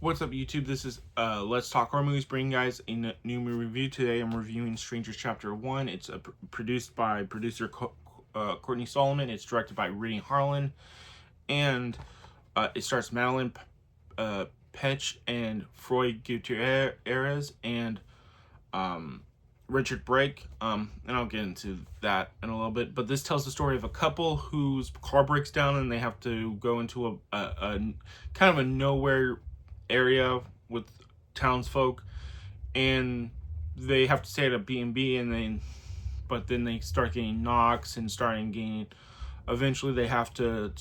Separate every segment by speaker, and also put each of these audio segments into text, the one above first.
Speaker 1: What's up, YouTube? This is Let's Talk Horror Movies, bringing you guys a new movie review. Today I'm reviewing Strangers Chapter 1. It's produced by producer Courtney Solomon. It's directed by Renny Harlin. And it stars Madeline Petch and Freud Gutierrez and Richard Brake. And I'll get into that in a little bit. But this tells the story of a couple whose car breaks down and they have to go into a kind of a nowhere area with townsfolk, and they have to stay at a B&B, but then they start getting knocks and eventually they have to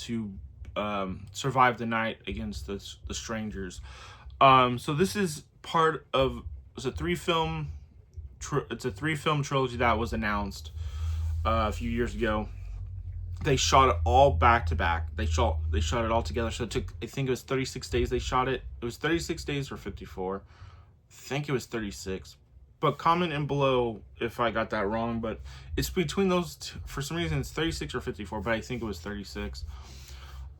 Speaker 1: survive the night against the strangers. So this is part of it's a three film trilogy that was announced a few years ago. They shot it all back to back. They shot it all together. So it took, I think it was 36 days they shot it. It was 36 days or 54. I think it was 36. But comment in below if I got that wrong. But it's between those two. For some reason it's 36 or 54, but I think it was 36.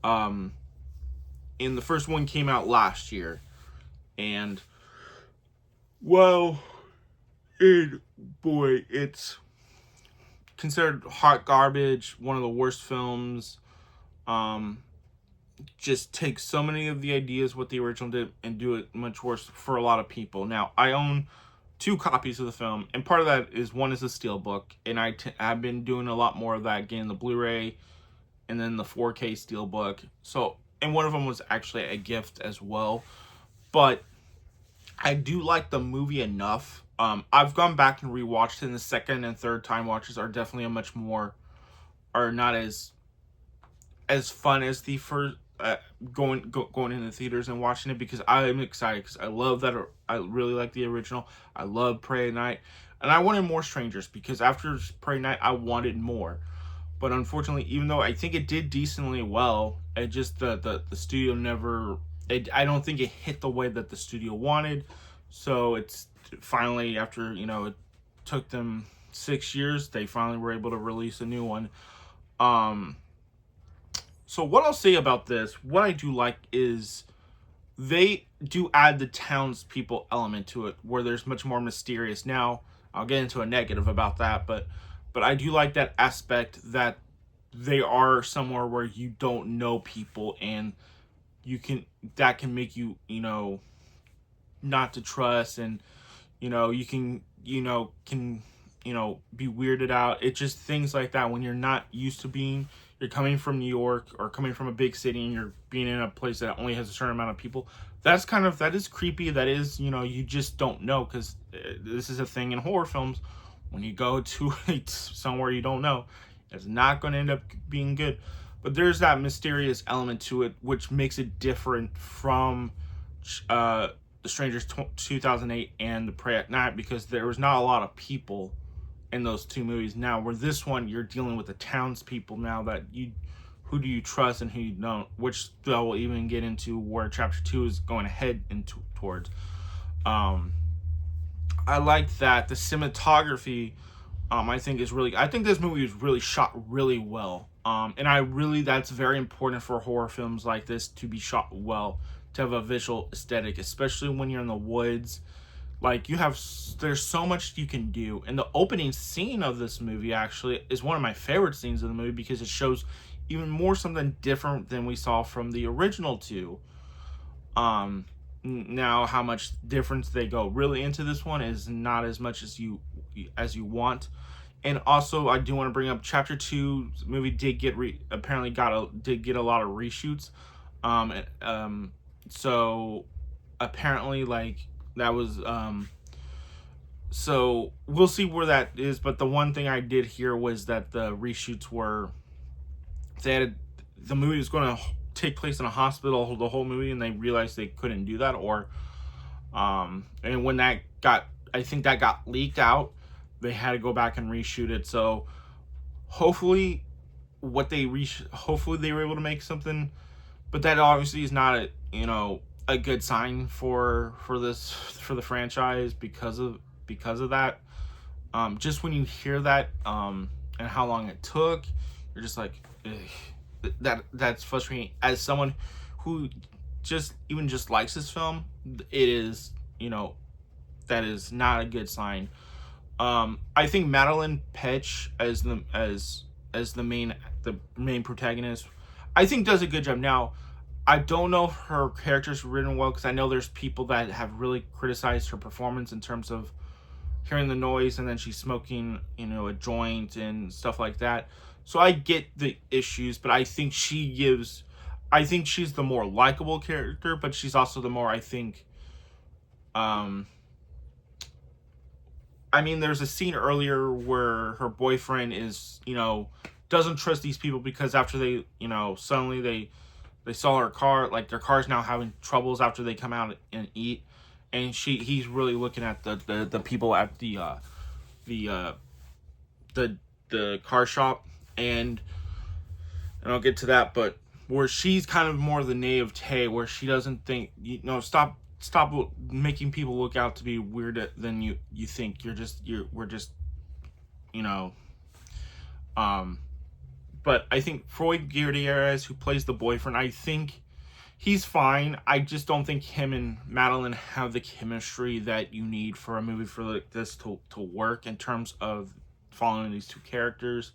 Speaker 1: And the first one came out last year. And well, it's considered hot garbage, one of the worst films. Just takes so many of the ideas what the original did and do it much worse for a lot of people. Now, I own 2 copies of the film, and part of that is one is a steelbook, and I've been doing a lot more of that, getting the Blu-ray and then the 4K steelbook. So, and one of them was actually a gift as well. But I do like the movie enough. I've gone back and rewatched it, and the second and third time watches are definitely are not as fun as the first going into theaters and watching it, because I'm excited because I love that. I really like the original. I love Prey at Night, and I wanted more Strangers because after Prey at Night I wanted more. But unfortunately, even though I think it did decently well, it just the studio never. I don't think it hit the way that the studio wanted. So it's finally, after it took them 6 years, they finally were able to release a new one. So what I'll say about this, what I do like is they do add the townspeople element to it, where there's much more mysterious. Now I'll get into a negative about that, but I do like that aspect that they are somewhere where you don't know people, and that can make you not to trust, and you can be weirded out. It just things like that when you're not used to you're coming from New York or coming from a big city and you're being in a place that only has a certain amount of people. That is creepy. That is, you just don't know, because this is a thing in horror films. When you go to somewhere you don't know, it's not going to end up being good. But there's that mysterious element to it, which makes it different from The Strangers 2008 and The Prey at Night, because there was not a lot of people in those 2 movies. Now, where this one, you're dealing with the townspeople now, that who do you trust and who you don't, which they'll even get into where Chapter 2 is going to head towards. I like that the cinematography, I think this movie is really shot really well. And that's very important for horror films like this, to be shot well, to have a visual aesthetic, especially when you're in the woods. Like, there's so much you can do. And the opening scene of this movie actually is one of my favorite scenes of the movie, because it shows even more something different than we saw from the original 2. Now, how much difference they go really into this one is not as much as you want. And also, I do want to bring up Chapter 2 movie did get apparently get a lot of reshoots. So apparently, like, that was so we'll see where that is. But the one thing I did hear was that the reshoots were, the movie was going to take place in a hospital the whole movie, and they realized they couldn't do that, or and when I think that got leaked out, they had to go back and reshoot it. So hopefully hopefully they were able to make something, but that obviously is not a good sign for the franchise, because of that. Just when you hear that, and how long it took, you're just like, ugh. That's frustrating. As someone who just likes this film, it is, that is not a good sign. I think Madeline Petch as the main protagonist, I think does a good job. Now, I don't know if her character's written well, because I know there's people that have really criticized her performance in terms of hearing the noise and then she's smoking, a joint and stuff like that. So I get the issues, but I think she's the more likable character, but she's also the more, I think, there's a scene earlier where her boyfriend is, doesn't trust these people because after they, suddenly they saw her car, like their car's now having troubles after they come out and eat, and he's really looking at the people at the car shop, and I'll get to that, but where she's kind of more the naivete, where she doesn't think, stop making people look out to be weirder than you think. We're just, but I think Freud Gutierrez, who plays the boyfriend, I think he's fine. I just don't think him and Madeline have the chemistry that you need for a movie for this to work in terms of following these two characters.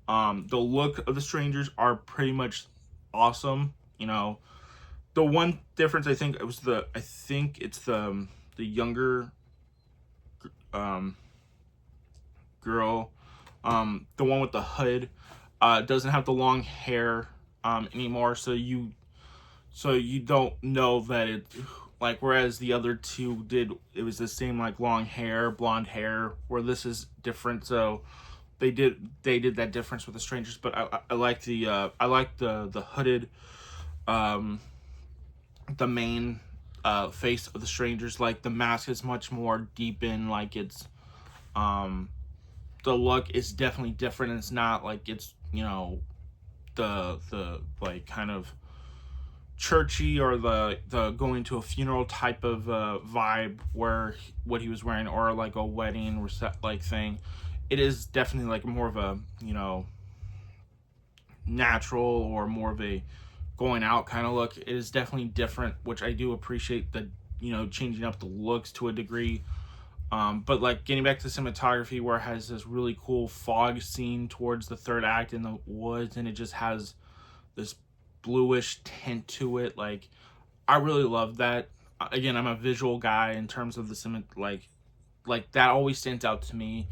Speaker 1: The look of the strangers are pretty much awesome. The one difference, I think it's the younger girl, the one with the hood, doesn't have the long hair anymore, so you don't know that it, like, whereas the other two did, it was the same, like, long hair, blonde hair, where this is different. So they did that difference with the strangers. But I like the hooded, the main face of the strangers. Like, the mask is much more deepened, like it's the look is definitely different, and it's not like it's, the like kind of churchy or the going to a funeral type of vibe where what he was wearing, or like a wedding like thing. It is definitely like more of a, natural, or more of a going out kind of look. It is definitely different, which I do appreciate, the changing up the looks to a degree. But like getting back to cinematography, where it has this really cool fog scene towards the third act in the woods, and it just has this bluish tint to it. Like, I really love that. Again, I'm a visual guy in terms of the like that always stands out to me.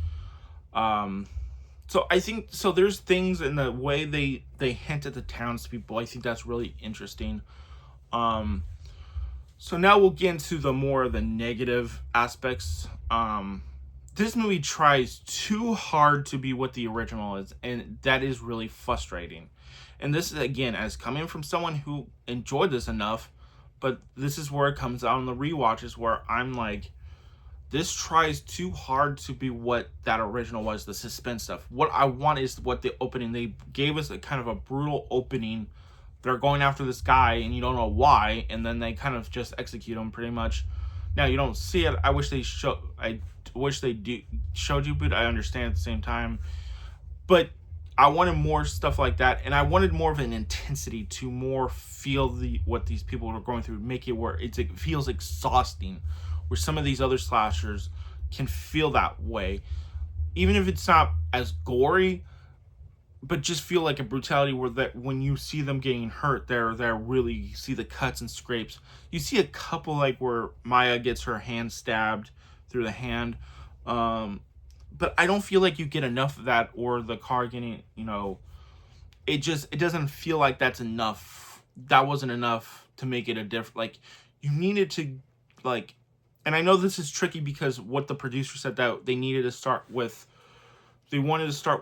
Speaker 1: So I think, so there's things in the way they hint at the townspeople. I think that's really interesting. So now we'll get into the more of the negative aspects. This movie tries too hard to be what the original is, and that is really frustrating. And this is, again, as coming from someone who enjoyed this enough, but this is where it comes out on the rewatches, where I'm like, this tries too hard to be what that original was, the suspense stuff. What I want is what the opening, they gave us a kind of a brutal opening. They're going after this guy, and you don't know why, and then they kind of just execute him pretty much. Now, you don't see it. I wish they showed you, but I understand at the same time. But I wanted more stuff like that, and I wanted more of an intensity to more feel what these people were going through, make it where it feels exhausting, where some of these other slashers can feel that way, even if it's not as gory, but just feel like a brutality where that when you see them getting hurt, they're really, you see the cuts and scrapes. You see a couple, like where Maya gets her hand stabbed through the hand, but I don't feel like you get enough of that, or the car getting, it doesn't feel like that's enough. That wasn't enough to make it a different, like, you needed to, like, and I know this is tricky because what the producer said, that they wanted to start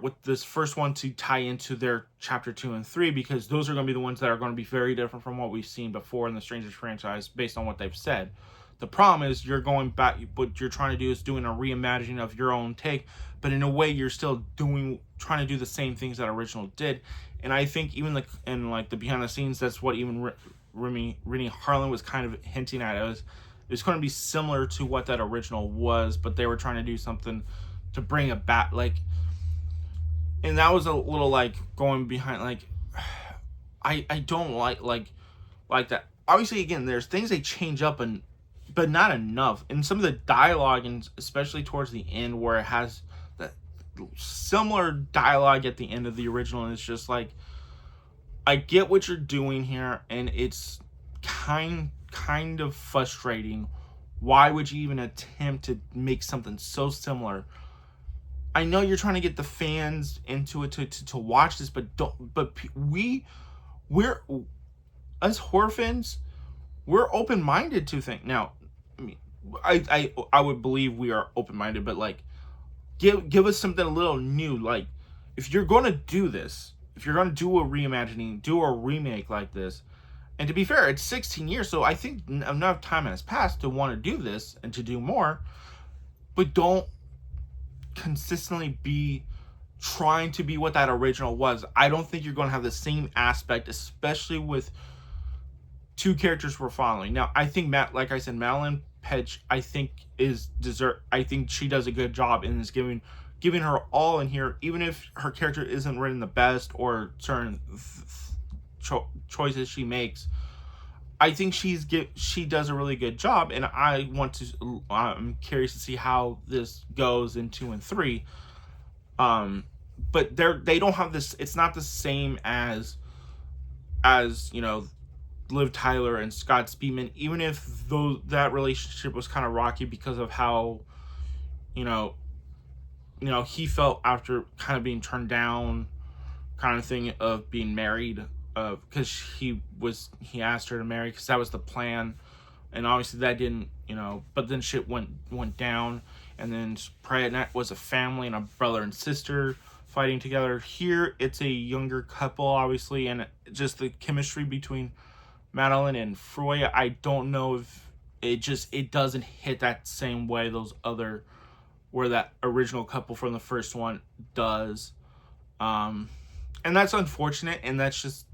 Speaker 1: with this first one to tie into their chapter 2 and 3, because those are going to be the ones that are going to be very different from what we've seen before in the Strangers franchise, based on what they've said. The problem is, you're going back, what you're trying to do is doing a reimagining of your own take, but in a way you're still trying to do the same things that original did. And I think even the behind the scenes, that's what even Renny Harlin was kind of hinting at. It's going to be similar to what that original was, but they were trying to do something to bring it back, like, and that was a little like going behind, like, I don't like that. obviously, again, there's things they change up, but not enough. And some of the dialogue, and especially towards the end, where it has that similar dialogue at the end of the original, and it's just like, I get what you're doing here, and it's kind of frustrating. Why would you even attempt to make something so similar? I know you're trying to get the fans into it to watch this, but we're as horror fans, we're open-minded to things. Now, I mean, I would believe we are open-minded, but like, give us something a little new. Like, if you're going to do this, if you're going to do a reimagining, do a remake like this, and to be fair, it's 16 years, so I think enough time has passed to want to do this and to do more, but don't consistently be trying to be what that original was. I don't think you're going to have the same aspect, especially with two characters we're following. Now, I think like I said, Madeline Petch, I think I think she does a good job and is giving her all in here, even if her character isn't written the best or certain choices she makes. I think she does a really good job, and I'm curious to see how this goes in 2 and 3. But they don't have this. It's not the same as Liv Tyler and Scott Speedman, even if that relationship was kind of rocky because of how he felt after kind of being turned down, kind of thing of being married, because he asked her to marry because that was the plan, and obviously that didn't, but then shit went down, and then prior to that was a family and a brother and sister fighting together. Here it's a younger couple, obviously, and just the chemistry between Madeline and Froya, I don't know if it doesn't hit that same way where that original couple from the first one does. And that's unfortunate, and that's just,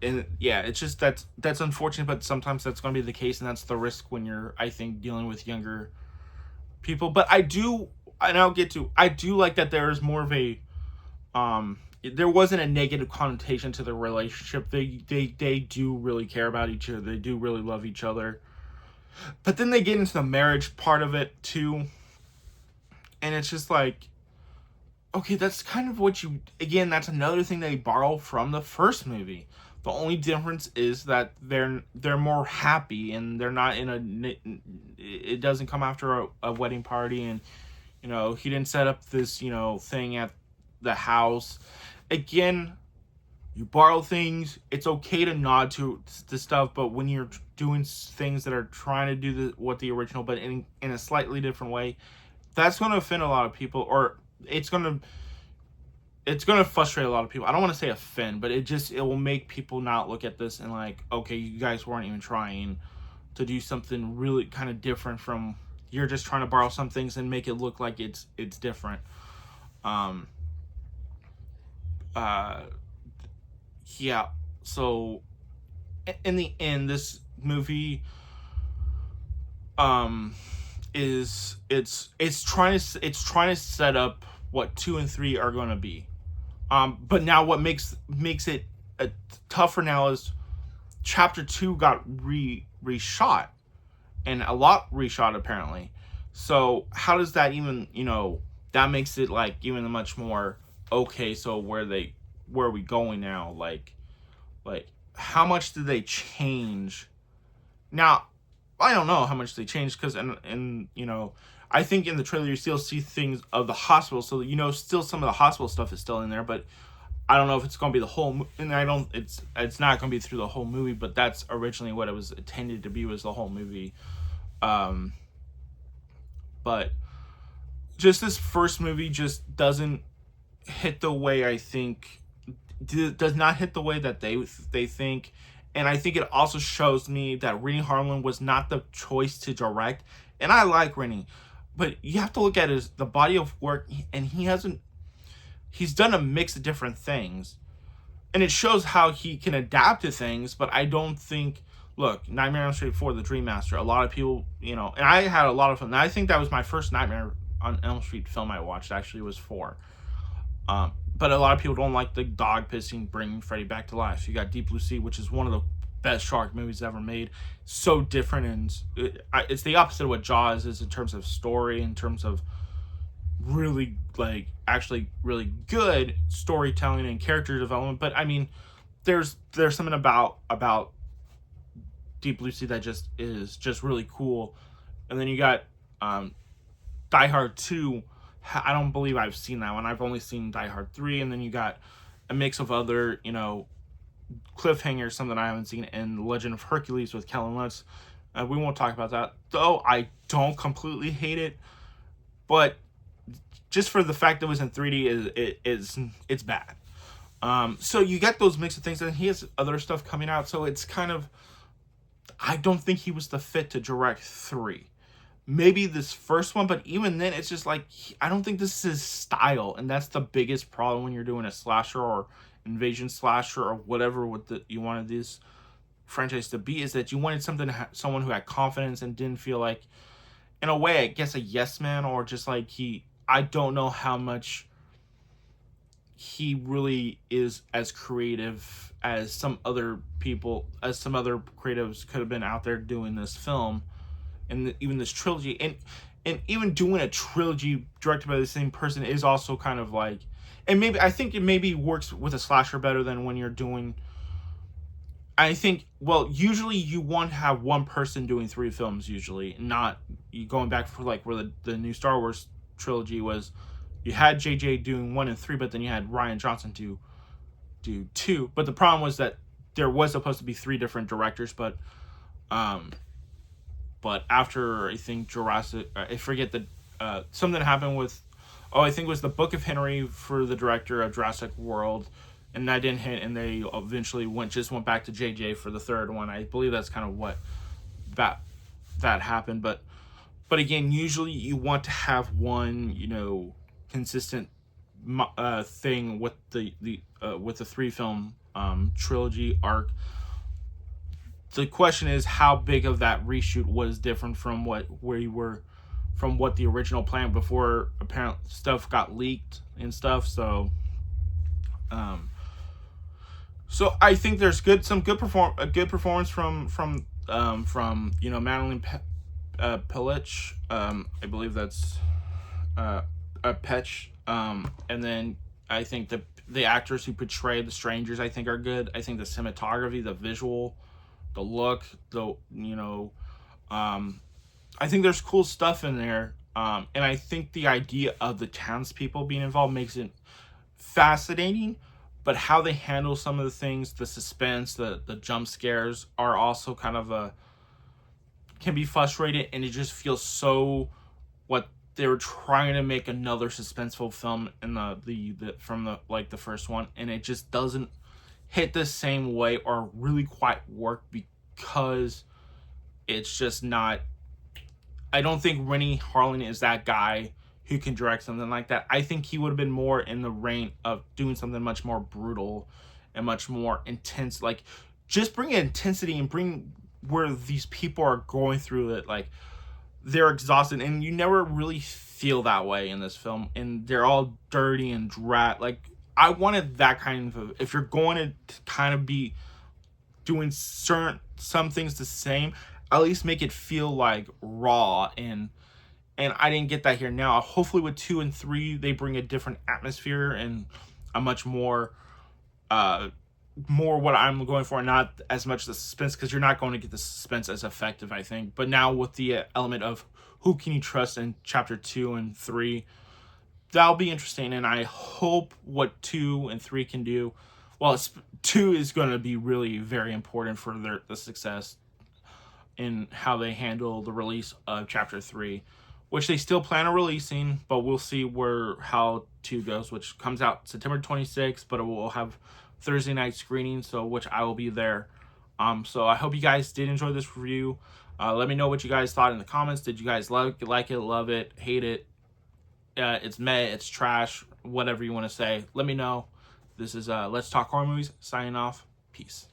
Speaker 1: it's just that's unfortunate, but sometimes that's going to be the case, and that's the risk when you're, I think, dealing with younger people. But I do like that there is more of a, there wasn't a negative connotation to the relationship. They do really care about each other. They do really love each other. But then they get into the marriage part of it too, and it's just like, okay, that's kind of that's another thing they borrow from the first movie. The only difference is that they're more happy, and they're not it doesn't come after a wedding party, and he didn't set up this thing at the house. Again, you borrow things. It's okay to nod to the stuff, but when you're doing things that are trying to do what the original, but in a slightly different way, that's going to offend a lot of people, or it's going to frustrate a lot of people. I don't want to say offend, but it will make people not look at this and like, okay, you guys weren't even trying to do something really kind of different from, you're just trying to borrow some things and make it look like it's different. Yeah, so in the end, this movie it's trying to set up what 2 and 3 are going to be. But now what makes it tougher now is chapter 2 got reshot, and a lot reshot apparently. So how does that even, that makes it like even much more okay. So where are we going now? Like how much did they change? Now, I don't know how much they changed, because I think in the trailer you still see things of the hospital, so still some of the hospital stuff is still in there, but I don't know if it's going to be the whole, and it's not going to be through the whole movie, but that's originally what it was intended to be, was the whole movie. But just this first movie just doesn't hit the way I think, does not hit the way that they think. And I think it also shows me that Renny Harlin was not the choice to direct. And I like Renny, but you have to look at the body of work, and he's done a mix of different things. And it shows how he can adapt to things, but I don't think, look, Nightmare on Elm Street 4, The Dream Master, a lot of people, and I had a lot of fun. And I think that was my first Nightmare on Elm Street film I watched, actually, was 4. But a lot of people don't like the dog pissing, bringing Freddy back to life. You got Deep Blue Sea, which is one of the best shark movies ever made. So different, and it's the opposite of what Jaws is in terms of story, in terms of really like actually really good storytelling and character development. But I mean, there's something about Deep Blue Sea that just is just really cool. And then you got Die Hard 2. I don't believe I've seen that one. I've only seen Die Hard 3. And then you got a mix of other, Cliffhanger, something I haven't seen, and Legend of Hercules with Kellen Lutz. We won't talk about that. Though I don't completely hate it. But just for the fact that it was in 3D, it's bad. So you get those mix of things, and he has other stuff coming out. So it's kind of, I don't think he was the fit to direct 3. Maybe this first one, but even then, it's just like, I don't think this is his style, and that's the biggest problem when you're doing a slasher or invasion slasher or whatever you wanted this franchise to be, is that you wanted something someone who had confidence and didn't feel like, in a way, I guess, a yes man, or just like I don't know how much he really is as creative as some other creatives could have been out there doing this film and even this trilogy, and even doing a trilogy directed by the same person is also kind of like, and maybe I think it maybe works with a slasher better than when you're doing, I think, well, usually you want to have one person doing 3 films, usually, not you going back for like where the new Star Wars trilogy was, you had JJ doing 1 and 3, but then you had Rian Johnson do 2. But the problem was that there was supposed to be 3 different directors, but after, I think, Jurassic, I forget that something happened with, I think it was the Book of Henry for the director of Jurassic World, and that didn't hit, and they eventually went back to JJ for the 3rd one. I believe that's kind of what that happened. But again, usually you want to have one, consistent thing with the 3-film trilogy arc. The question is how big of that reshoot was different from what the original plan before apparent stuff got leaked and stuff. So I think there's a good performance from Madeline Pilich. I believe that's Petch. And then I think the actors who portray the strangers, I think, are good. I think the cinematography, the visual, the look, I think there's cool stuff in there. And I think the idea of the townspeople being involved makes it fascinating, but how they handle some of the things, the suspense, the jump scares are also kind of can be frustrating, and it just feels so what they were trying to make another suspenseful film in the first one, and it just doesn't hit the same way or really quite work because it's just not. I don't think Renny Harlin is that guy who can direct something like that. I think he would have been more in the reign of doing something much more brutal and much more intense. Like, just bring intensity and bring where these people are going through it. Like, they're exhausted, and you never really feel that way in this film. And they're all dirty and dry. Like, I wanted that kind of. If you're going to kind of be doing some things the same, at least make it feel like raw, and I didn't get that here. Now hopefully with 2 and 3 they bring a different atmosphere and a much more what I'm going for, not as much the suspense, because you're not going to get the suspense as effective, I think. But now with the element of who can you trust in chapter 2 and 3, that'll be interesting, and I hope what 2 and 3 can do. Well, 2 is going to be really very important for the success in how they handle the release of chapter 3, which they still plan on releasing, but we'll see how 2 goes, which comes out September 26th, but it will have Thursday night screening, so which I will be there. So I hope you guys did enjoy this review. Let me know what you guys thought in the comments. Did you guys like it, love it, hate it? It's meh, it's trash, whatever you want to say. Let me know. This is Let's Talk Horror Movies, signing off. Peace.